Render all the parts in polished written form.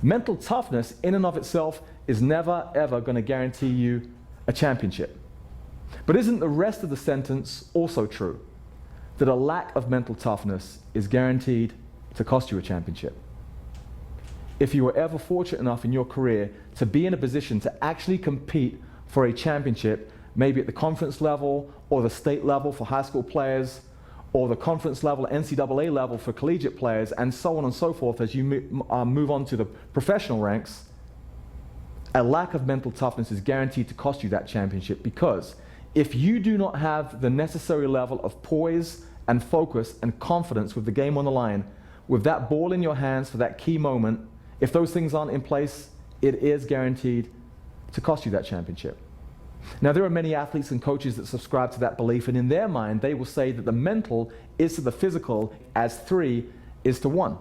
Mental toughness in and of itself is never, ever going to guarantee you a championship. But isn't the rest of the sentence also true? That a lack of mental toughness is guaranteed to cost you a championship. If you were ever fortunate enough in your career to be in a position to actually compete for a championship, maybe at the conference level or the state level for high school players, or the conference level, NCAA level for collegiate players, and so on and so forth as you move on to the professional ranks, a lack of mental toughness is guaranteed to cost you that championship, because if you do not have the necessary level of poise and focus and confidence with the game on the line, with that ball in your hands for that key moment, if those things aren't in place, it is guaranteed to cost you that championship. Now, there are many athletes and coaches that subscribe to that belief, and in their mind, they will say that the mental is to the physical as 3 is to 1.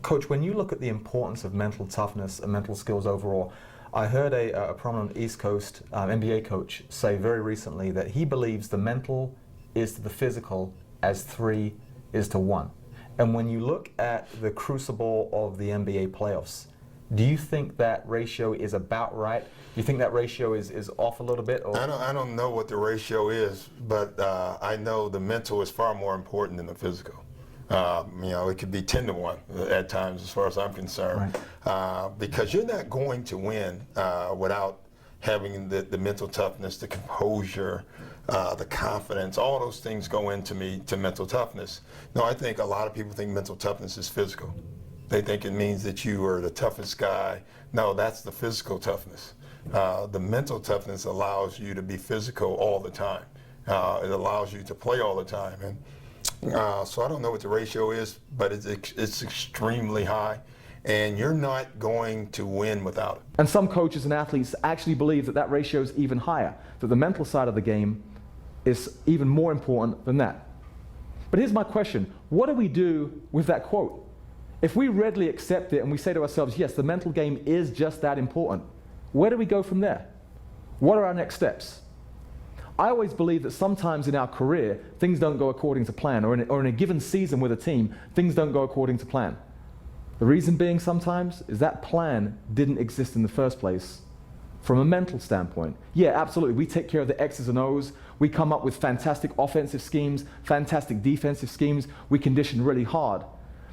Coach, when you look at the importance of mental toughness and mental skills overall, I heard a prominent East Coast NBA coach say very recently that he believes the mental is to the physical as 3 is to 1. And when you look at the crucible of the NBA playoffs, do you think that ratio is about right? Do you think that ratio is off a little bit? Or? I don't know what the ratio is, but I know the mental is far more important than the physical. It could be 10 to 1 at times as far as I'm concerned. Right. Because you're not going to win without having the mental toughness, the composure, the confidence. All those things go into mental toughness. No, I think a lot of people think mental toughness is physical. They think it means that you are the toughest guy. No, that's the physical toughness. The mental toughness allows you to be physical all the time. It allows you to play all the time. And so I don't know what the ratio is, but it's extremely high. And you're not going to win without it. And some coaches and athletes actually believe that that ratio is even higher, that the mental side of the game is even more important than that. But here's my question. What do we do with that quote? If we readily accept it and we say to ourselves, yes, the mental game is just that important, where do we go from there? What are our next steps? I always believe that sometimes in our career, things don't go according to plan, or in a given season with a team, things don't go according to plan. The reason being sometimes is that plan didn't exist in the first place from a mental standpoint. Yeah, absolutely, we take care of the X's and O's, we come up with fantastic offensive schemes, fantastic defensive schemes, we condition really hard.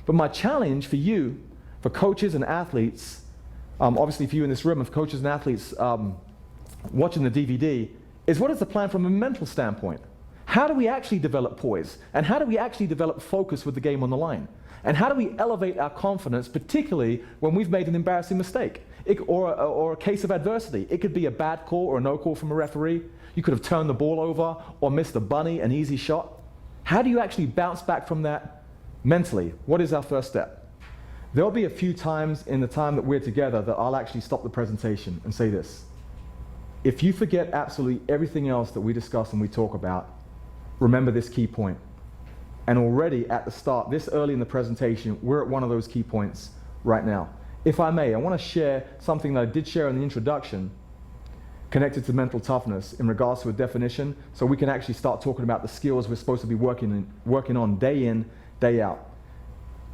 But my challenge for you, for coaches and athletes, obviously for you in this room, of coaches and athletes watching the DVD, is what is the plan from a mental standpoint? How do we actually develop poise? And how do we actually develop focus with the game on the line? And how do we elevate our confidence, particularly when we've made an embarrassing mistake or a case of adversity? It could be a bad call or a no call from a referee. You could have turned the ball over or missed a bunny, an easy shot. How do you actually bounce back from that mentally? What is our first step? There'll be a few times in the time that we're together that I'll actually stop the presentation and say this. If you forget absolutely everything else that we discuss and we talk about, remember this key point. And already at the start, this early in the presentation, we're at one of those key points right now. If I may, I want to share something that I did share in the introduction connected to mental toughness in regards to a definition, so we can actually start talking about the skills we're supposed to be working on day in, day out.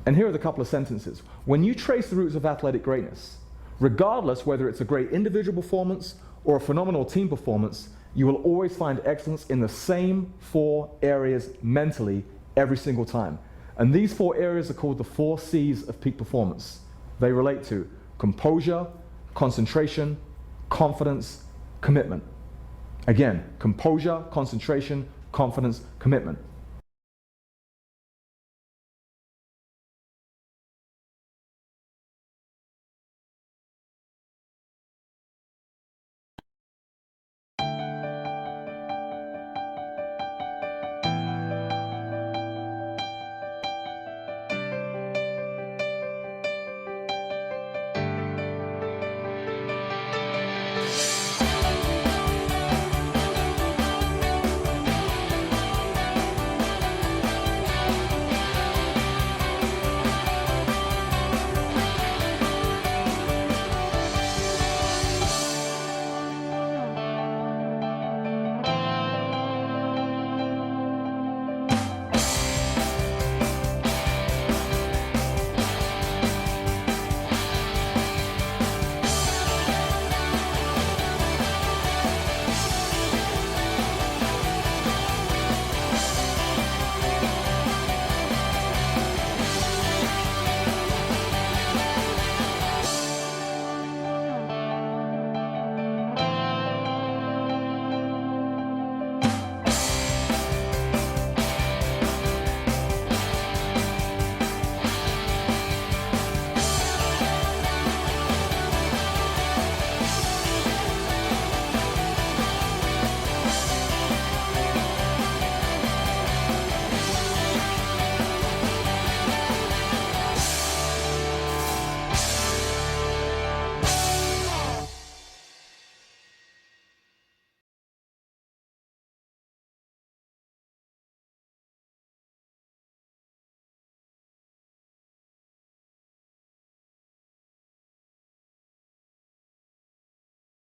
And here are the couple of sentences. When you trace the roots of athletic greatness, regardless whether it's a great individual performance or a phenomenal team performance, you will always find excellence in the same 4 areas mentally every single time. And these 4 areas are called the 4 C's of peak performance. They relate to composure, concentration, confidence, commitment. Again, composure, concentration, confidence, commitment.